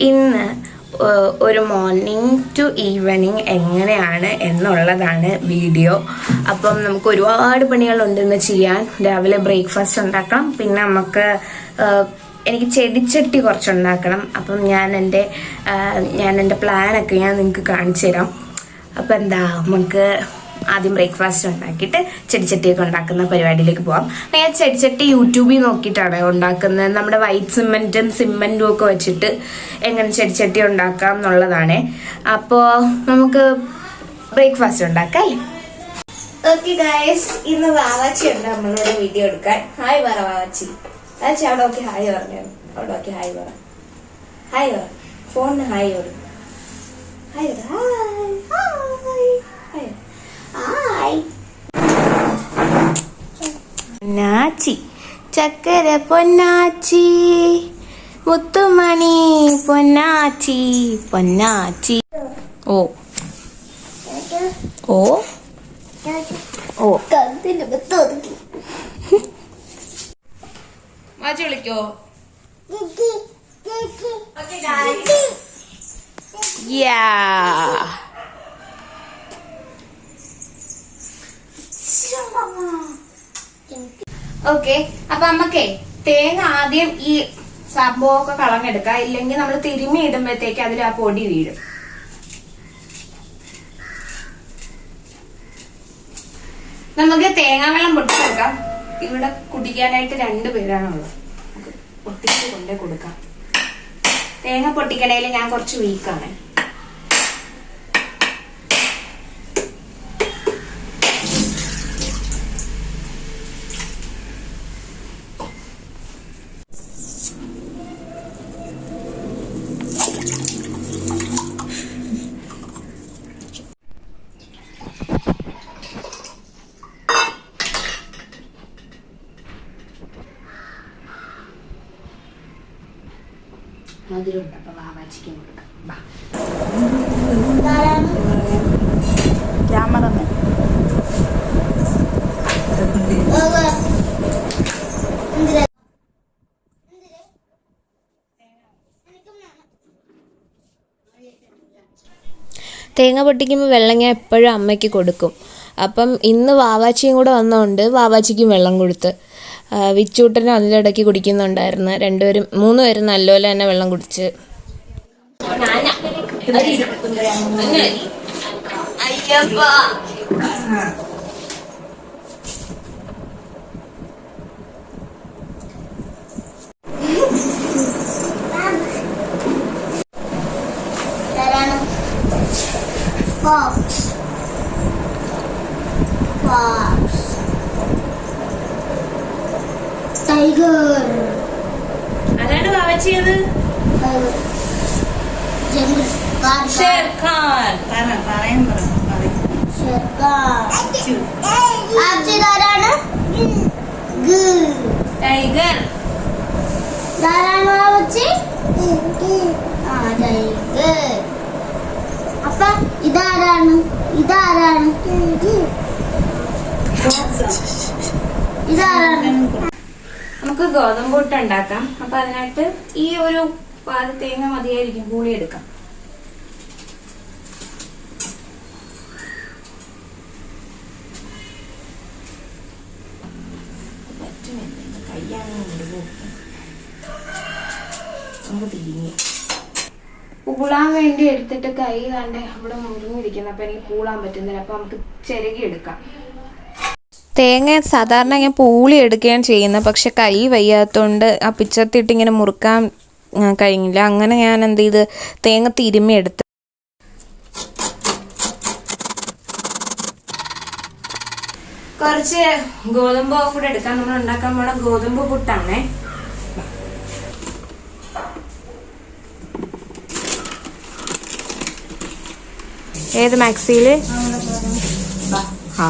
ഇന്ന് ഒരു morning to evening എങ്ങനെയാണ് എന്നുള്ളതാണ് വീഡിയോ. അപ്പം നമുക്ക് ഒരുപാട് പണികളുണ്ടെന്ന് ചെയ്യാൻ. രാവിലെ ബ്രേക്ക്ഫാസ്റ്റ് ഉണ്ടാക്കണം, പിന്നെ നമുക്ക് എനിക്ക് ചെടിച്ചട്ടി കുറച്ചുണ്ടാക്കണം. അപ്പം ഞാൻ എൻ്റെ പ്ലാനൊക്കെ ഞാൻ നിങ്ങൾക്ക് കാണിച്ചു തരാം. അപ്പം എന്താ, നമുക്ക് ആദ്യം ബ്രേക്ക്ഫാസ്റ്റ് ഉണ്ടാക്കിയിട്ട് ചെടിച്ചട്ടിയൊക്കെ ഉണ്ടാക്കുന്ന പരിപാടിയിലേക്ക് പോവാം. ഞാൻ ചെടിച്ചട്ടി യൂട്യൂബിൽ നോക്കിയിട്ടാണ് ഉണ്ടാക്കുന്നത്. നമ്മുടെ വൈറ്റ് സിമെൻറ്റും ഒക്കെ വെച്ചിട്ട് എങ്ങനെ ചെടിച്ചട്ടി ഉണ്ടാക്കാം എന്നുള്ളതാണ്. അപ്പോൾ നമുക്ക് ബ്രേക്ക്ഫാസ്റ്റ് ഉണ്ടാക്കാം അല്ലേ? ഓക്കെ ഗൈസ്, ഇന്ന് വാവാച്ചി ഉണ്ട് നമ്മളോട് വീഡിയോ എടുക്കാൻ. ഹായ് പറ വാവാച്ചി. വാവാച്ചി അവിടെ ഓക്കെ ഹായ് പറഞ്ഞു. അവിടെ ഓക്കെ ഹായ് പറ. ഹായ് പറ, ഫോണിന് ഹായ് കൊടുക്കും. Hi hi hi hi. പൊന്നാച്ചി, ചക്കര പൊന്നാച്ചി, മുത്തുമണി പൊന്നാച്ചി, പൊന്നാച്ചി. ഓ ഓ ഓ മാച്ചി വിളിക്കോ? ഓക്കെ, അപ്പൊ നമ്മക്കേ തേങ്ങ ആദ്യം ഈ സംഭവമൊക്കെ കളഞ്ഞെടുക്കാം. ഇല്ലെങ്കിൽ നമ്മൾ തിരുമ്മി ഇടുമ്പോഴത്തേക്ക് അതിൽ ആ പൊടി വീഴും. നമുക്ക് തേങ്ങാ വെള്ളം പൊട്ടിച്ചെടുക്കാം. ഇവിടെ കുടിക്കാനായിട്ട് 2 പേരാണുള്ളത്. നമുക്ക് പൊട്ടിച്ച് കൊണ്ടേ കൊടുക്കാം. തേങ്ങ പൊട്ടിക്കണേല് ഞാൻ കുറച്ച് വീക്കാണ്. മധുരമുണ്ട്, അപ്പൊ വാവാച്ചിക്കും കൊടുക്കാം. തേങ്ങ പൊട്ടിക്കുമ്പോൾ വെള്ളം ഞാൻ എപ്പോഴും അമ്മയ്ക്ക് കൊടുക്കും. അപ്പം ഇന്ന് വാവാച്ചിയും കൂടെ വന്നതുകൊണ്ട് വാവാച്ചിക്കും വെള്ളം കൊടുത്ത്. വിച്ചൂട്ടനും അതിലിടയ്ക്ക് കുടിക്കുന്നുണ്ടായിരുന്നു. 3 പേരും നല്ലപോലെ തന്നെ വെള്ളം കുടിച്ച്. ടൈഗർ അതാണ് വാവച്ചിയത്. ഷെർഖാൻ ടൈഗർ അപ്പൊ ഇതാരാണ്? നമുക്ക് ഗോതമ്പ് പുട്ട് ഉണ്ടാക്കാം. അപ്പൊ അതിനകത്ത് ഈ ഒരു പാല് തേങ്ങ മതിയായിരിക്കും. പൂളി എടുക്കാം. നമുക്ക് തിരിഞ്ഞ് പൂളാൻ വേണ്ടി എടുത്തിട്ട് കൈ കണ്ട് അവിടെ മുറിഞ്ഞിരിക്കുന്നു. അപ്പൊ എനിക്ക് പൂളാൻ പറ്റുന്നില്ല. അപ്പൊ നമുക്ക് ചിരകി എടുക്കാം. തേങ്ങ സാധാരണ ഞാൻ പൂളി എടുക്കുകയാണ് ചെയ്യുന്നത്. പക്ഷെ കൈ വയ്യാത്തതുകൊണ്ട് ആ പിച്ചത്തിട്ട് ഇങ്ങനെ മുറുക്കാൻ കഴിഞ്ഞില്ല. അങ്ങനെ ഞാൻ എന്ത് ചെയ്ത് തേങ്ങ തിരുമ്മി എടുത്ത് കുറച്ച് ഗോതമ്പ് കൂടെ എടുക്കാം. നമ്മൾ ഉണ്ടാക്കാൻ പോണ ഗോതമ്പ് പുട്ടാണേ. ഏത് മാക്സിയില്? ആ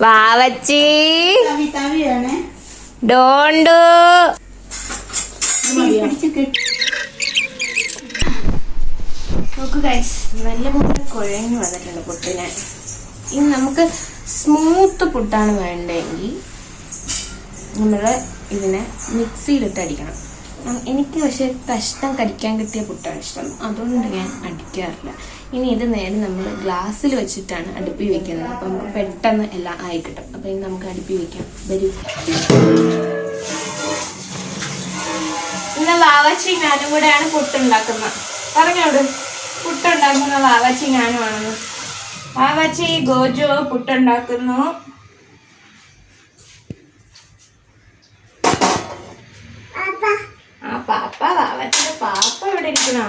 വാവച്ചി ഡോണ്ട് നോക്കൂ ഗൈസ്, നല്ലപോലെ കുഴഞ്ഞു വന്നിട്ടുണ്ട് പുട്ടിന്. ഇനി നമുക്ക് സ്മൂത്ത് പുട്ടാണ് വേണ്ടെങ്കിൽ നമ്മൾ ഇതിനെ മിക്സിയിലിട്ട് അടിക്കണം. എനിക്ക് പക്ഷേ കഷ്ണം കടിക്കാൻ കിട്ടിയ പുട്ടാണ് ഇഷ്ടം, അതുകൊണ്ട് ഞാൻ അടിക്കാറില്ല. ഇനി ഇത് നേരെ നമ്മൾ ഗ്ലാസ്സിൽ വെച്ചിട്ടാണ് അടുപ്പി വെക്കുന്നത്. അപ്പം നമുക്ക് പെട്ടെന്ന് എല്ലാം ആയി കിട്ടും. അപ്പം ഇനി നമുക്ക് അടുപ്പി വെക്കാം. വരും. ഇന്ന് വാവാച്ചി ഞാനും കൂടെയാണ് പുട്ടുണ്ടാക്കുന്നത്. പറഞ്ഞോട്, പുട്ടുണ്ടാക്കുന്ന വാവാച്ചി ഞാനുമാണെന്ന്. വാവാച്ചി ഗോജോ പുട്ടുണ്ടാക്കുന്നു. ആ പാപ്പ, വാവാച്ചിയുടെ പാപ്പ ഇവിടെ ഇരിക്കണോ?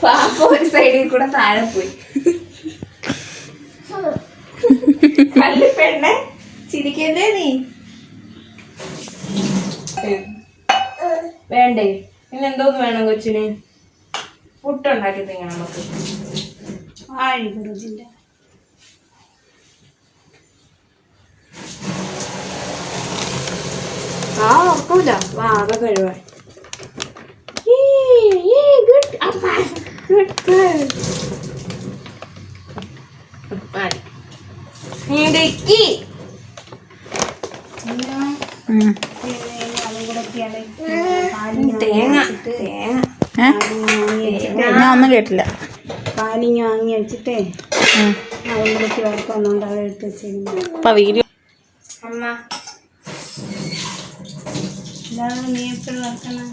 പാപ്പ ഒരു സൈഡിൽ കൂടെ താഴെ പോയി. കള്ളി പെണ്ണെ, ചിരിക്കണ്ടേ നീ? വേണ്ടേ? പിന്നെ എന്തോന്ന് വേണം കൊച്ചിന്? പുട്ടുണ്ടാക്കി തിങ്ങണം നമുക്ക്. ആ ഒക്കൂല. വാ അതൊക്കെ കഴിവാൻ. ഇടുക്കി തേങ്ങ ഞാൻ ഒന്നും കേട്ടില്ല. പാലിഞ്ഞ് വാങ്ങി വെച്ചിട്ടേ അതും കൂടെ ചേർക്കൊന്നുണ്ട്. അത് എടുത്ത് വെച്ചിരുന്നു. വീഡിയോ അമ്മ. നീ എപ്പോഴും വറക്കണം.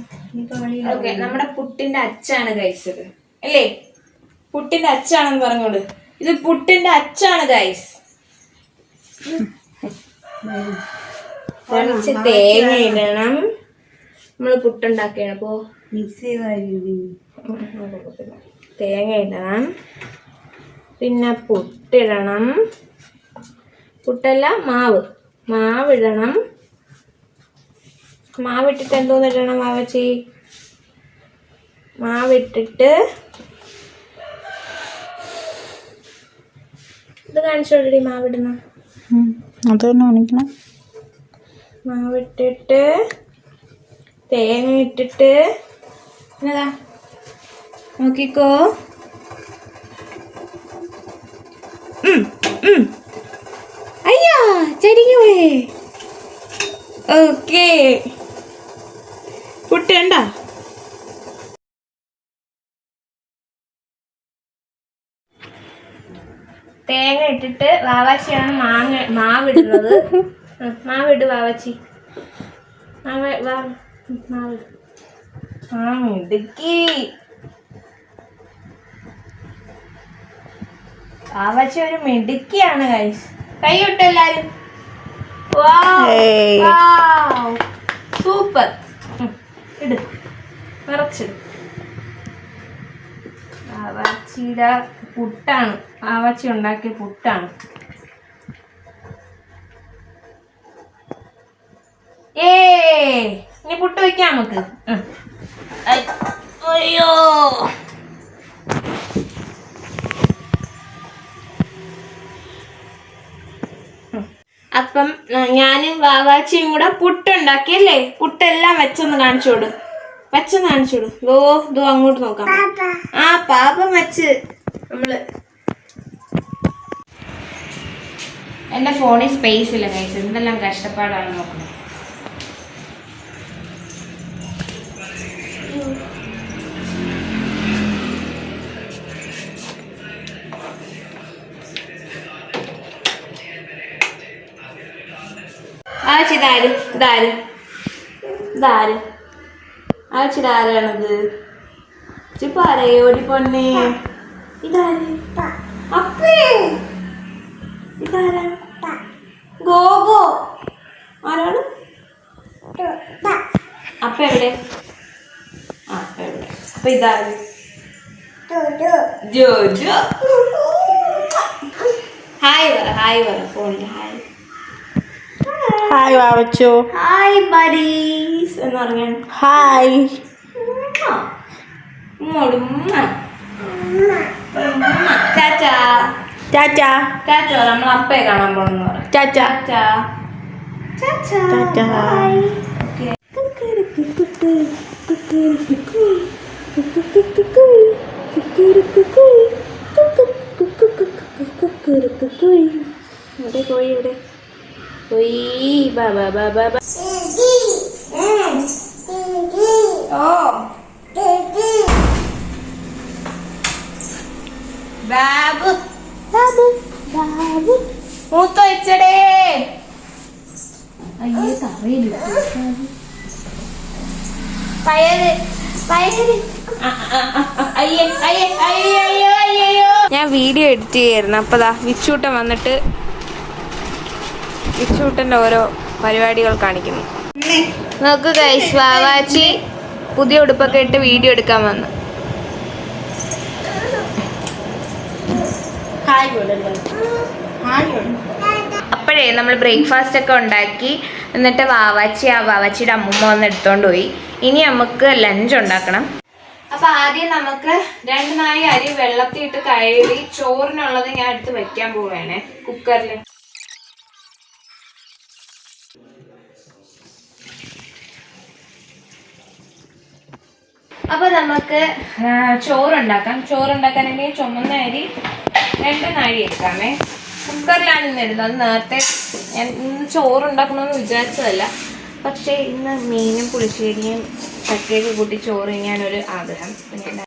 ഓക്കെ, നമ്മുടെ പുട്ടിന്റെ അച്ചാണ് കഴിച്ചത് അല്ലേ? പുട്ടിന്റെ അച്ചാണെന്ന് പറഞ്ഞോട്. ഇത് പുട്ടിന്റെ അച്ചാണ് ഗൈസ്. കുറച്ച് തേങ്ങ ഇടണം. നമ്മള് പുട്ടുണ്ടാക്കുകയാണ്. അപ്പോ മിക്സ് ചെയ്ത് തേങ്ങ ഇടണം, പിന്നെ പുട്ടിടണം. പുട്ടല്ല, മാവിടണം. മാവിട്ടിട്ട് എന്തോന്നിടണം വാവച്ചി? മാവിട്ടിട്ട് ഇത് കാണിച്ചോളി. മാവിടുന്ന അത് തന്നെ കാണിക്കണം. മാവിട്ടിട്ട് തേങ്ങ ഇട്ടിട്ട് എന്നതാ നോക്കിക്കോ. അയ്യാ ചരിഞ്ഞു പോയേ. ഓക്കെ, പുട്ട് കണ്ട. തേങ്ങ ഇട്ടിട്ട് വാവാച്ചിയാണ് മാവിടുന്നത്. മാവിട് വാവാച്ചി. ഇടുക്കി വാവാച്ചി ഒരു മിടുക്കിയാണ് ഗൈസ്. കൈ ഇട്ട് എല്ലാരും. സൂപ്പർ. ഇട്, നിറച്ചിട്. വാവാച്ചിയുടെ പുട്ടാണ്, വാവാച്ചി ഉണ്ടാക്കിയ പുട്ടാണ്. ഇനി പുട്ട് വെക്കാം നമുക്ക്. അയ്യോ, അപ്പം ഞാനും വാവാച്ചിയും കൂടെ പുട്ടുണ്ടാക്കിയല്ലേ? പുട്ടെല്ലാം വെച്ചൊന്ന് കാണിച്ചോട്. ദോ അങ്ങോട്ട് നോക്കാം. ആ പാപ്പം വെച്ച് നമ്മള്. എന്റെ ഫോണിൽ സ്പേസ് ഇല്ല ഗൈസ്. എന്തെല്ലാം കഷ്ടപ്പാടാണ് നോക്കുന്നത്. ആരാണത്? ഓടി പൊന്നെ. ഇതാര്? അപ്പേ. ഇതാരാ? ഗോഗോ. ആരാണ്? അപ്പ എവിടെ? അപ്പൊ ഇതാര്? ജോജോ. ഹായ് പറ ഫോണിൽ. ഹായ് വാവച്ചു. ഹായ് ബഡീസ് എന്ന് പറഞ്ഞ. ഹായ്. ചാച്ചാ. ടാറ്റാ. നമ്മൾ അപ്പയെ കാണാൻ പോണെന്ന് പറയാം. ടാറ്റാ. ടാറ്റാ. ഇവിടെ കോഴി ഇവിടെ കോഴി ബാബാ ബാബാ ബാബു ബാബു ബാബു മൂത്ത വെച്ചടേ. അയ്യേ തറയില്ല പയറ് പയറ്. അയ്യേ അയ്യേ അയ്യോ അയ്യോ അയ്യോ. ഞാൻ വീഡിയോ എഡിറ്റ് ചെയ്യായിരുന്നു. അപ്പതാ വിച്ചൂട്ടൻ വന്നിട്ട് വിച്ചൂട്ടന്റെ ഓരോ പരിപാടികൾ കാണിക്കുന്നു. നോക്ക് ഗൈസ്, വാവാച്ചി പുതിയ ഉടുപ്പൊക്കെ ഇട്ട് വീഡിയോ എടുക്കാൻ വന്നു. അപ്പോഴേ നമ്മൾ ബ്രേക്ക്ഫാസ്റ്റ് ഒക്കെ ഉണ്ടാക്കി. എന്നിട്ട് വാവാച്ചിയുടെ അമ്മൂമ്മ വന്ന് എടുത്തോണ്ട് പോയി. ഇനി നമുക്ക് ലഞ്ച് ഉണ്ടാക്കണം. അപ്പൊ ആദ്യം നമുക്ക് 2 നാഴി അരി വെള്ളത്തിൽ ഇട്ട് കഴുകി ചോറിനുള്ളത് ഞാൻ എടുത്ത് വെക്കാൻ പോവേണേ കുക്കറിൽ. അപ്പൊ നമുക്ക് ചോറുണ്ടാക്കാം. ചോറുണ്ടാക്കാനെങ്കിൽ ചുമന്ന അരി 2 നാഴി എടുക്കാമേ. കുക്കറിലാണ് ഇന്ന് ഇടുന്നത്. നേരത്തെ ഞാൻ ഇന്ന് ചോറുണ്ടാക്കണമെന്ന് വിചാരിച്ചതല്ല, പക്ഷേ ഇന്ന് മീനും പുളിശ്ശേരിയും ചക്കയൊക്കെ കൂട്ടി ചോറ് ചെയ്യാനൊരു ആഗ്രഹം. പിന്നെ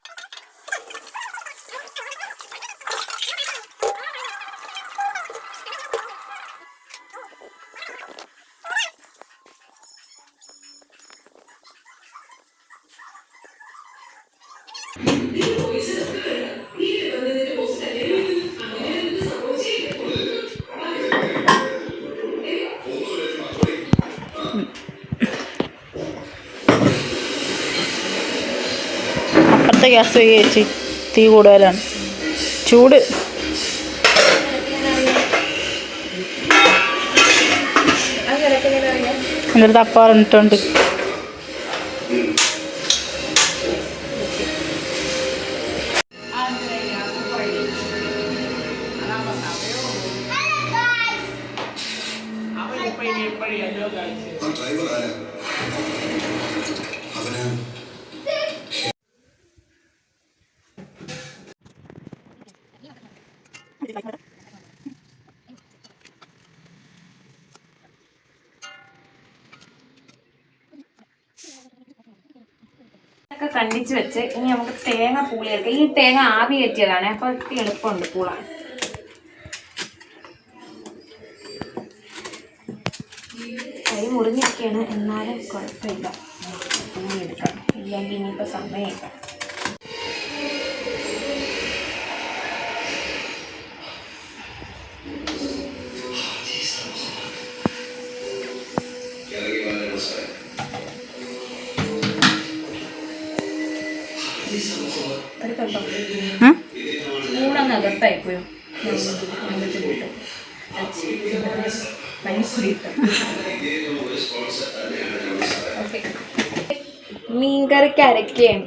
അപ്പുറത്തെ ഗ്യാസ് പോയി ചേച്ചി, തീ കൂടുതലാണ്, ചൂട്. എൻ്റെ അടുത്ത് അപ്പാറിട്ടുണ്ട്. ഒക്കെ കണ്ടിച്ച് വെച്ച് ഇനി നമുക്ക് തേങ്ങ പൂളിയെടുക്കാം. ഈ തേങ്ങ ആവി കയറ്റിയതാണ്, അപ്പൊ എളുപ്പമുണ്ട് പൂളാൻ. കൈ മുറിഞ്ഞൊക്കെയാണ്, എന്നാലും കുഴപ്പമില്ല, പൂളിയെടുക്കാം. ഇല്ലെങ്കിൽ ഇനിയിപ്പോൾ സമയമില്ല. പൂളങ്ങകത്തായിപ്പോയോ മീൻകറിക്ക് അരക്കുകയാണ്.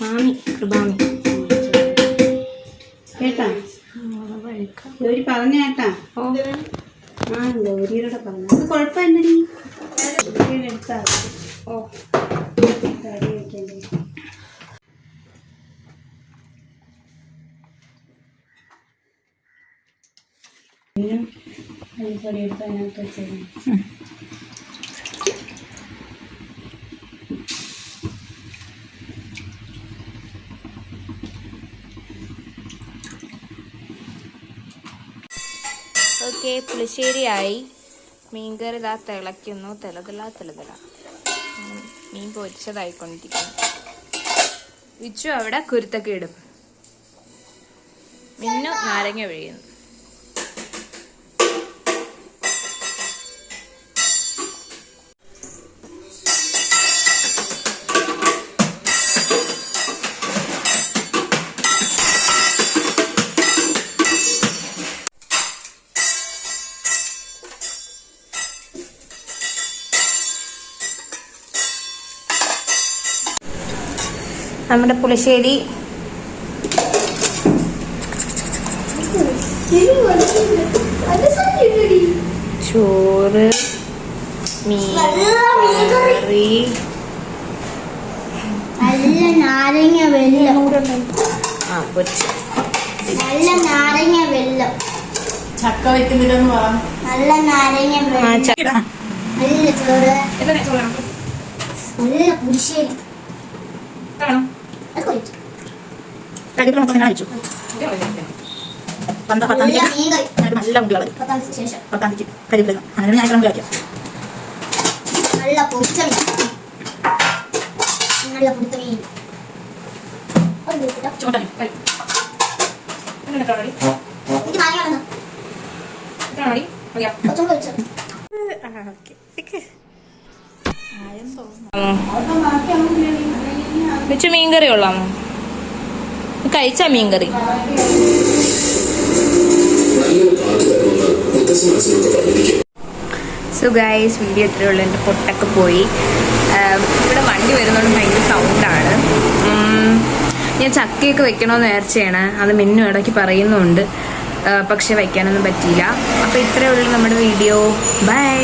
മാമി കൃപാമി കേട്ടാ ഗൗരി പറഞ്ഞ കേട്ടാ. ആ ഗൗരിയോടെ പറഞ്ഞു. അത് കുഴപ്പമില്ലടി, എടുത്താ. ഓ കറി വയ്ക്കണ്ടേ. അരിപ്പൊടി എടുത്ത് അതിനകത്ത് വെച്ചേക്കണം. ഓക്കെ, പുളിശ്ശേരിയായി. മീൻകറി ഇതാ തിളയ്ക്കുന്നു. തിളതല മീൻ പൊരിച്ചതായിക്കൊണ്ടിരിക്കുന്നു. വിച്ചു അവിടെ കുരുത്തൊക്കെ ഇടും. മിന്നു നാരങ്ങ പിഴിയുന്നു. നമ്മുടെ പുളിശ്ശേരി. ചോറ്, മീൻ കറി, നല്ല നാരങ്ങ വെള്ളം, പൊരിച്ച നല്ല നാരങ്ങ വെള്ളം, ചക്ക വെക്കുന്നില്ലെന്ന് പറ. നല്ല നാരങ്ങ വെള്ളം, നല്ല ചോറ്, നല്ല പുളിശ്ശേരി. അത് കഴിച്ചു. നല്ല മീൻകറി. നല്ല മുടികള് 10 ശേഷം 10 കരിപ്പില അങ്ങനെ ഞാൻ കഴിക്കാം. നല്ല പൊരിച്ച മീൻ, നല്ല പൊരിച്ച മീൻ. എനിക്ക് നാരങ്ങ വേണം. കുറച്ചും കൂടെ ഒഴിച്ചോ. വെച്ച് മീൻകറി കൊള്ളാമോ? കഴിച്ച മീൻകറി സോ ഗൈസ്, വീഡിയോ ഇത്രയേ ഉള്ളൂ. എൻ്റെ പൊട്ടൊക്കെ പോയി. ഇവിടെ വണ്ടി വരുന്നതുകൊണ്ട് ഭയങ്കര സൗണ്ടാണ്. ഞാൻ ചക്കയൊക്കെ വെക്കണമെന്ന് നേർച്ചയാണ്. അത് മിന്നു ഇടയ്ക്ക് പറയുന്നുണ്ട്, പക്ഷെ വയ്ക്കാനൊന്നും പറ്റിയില്ല. അപ്പോൾ ഇത്രയേ ഉള്ളൂ നമ്മുടെ വീഡിയോ. ബൈ.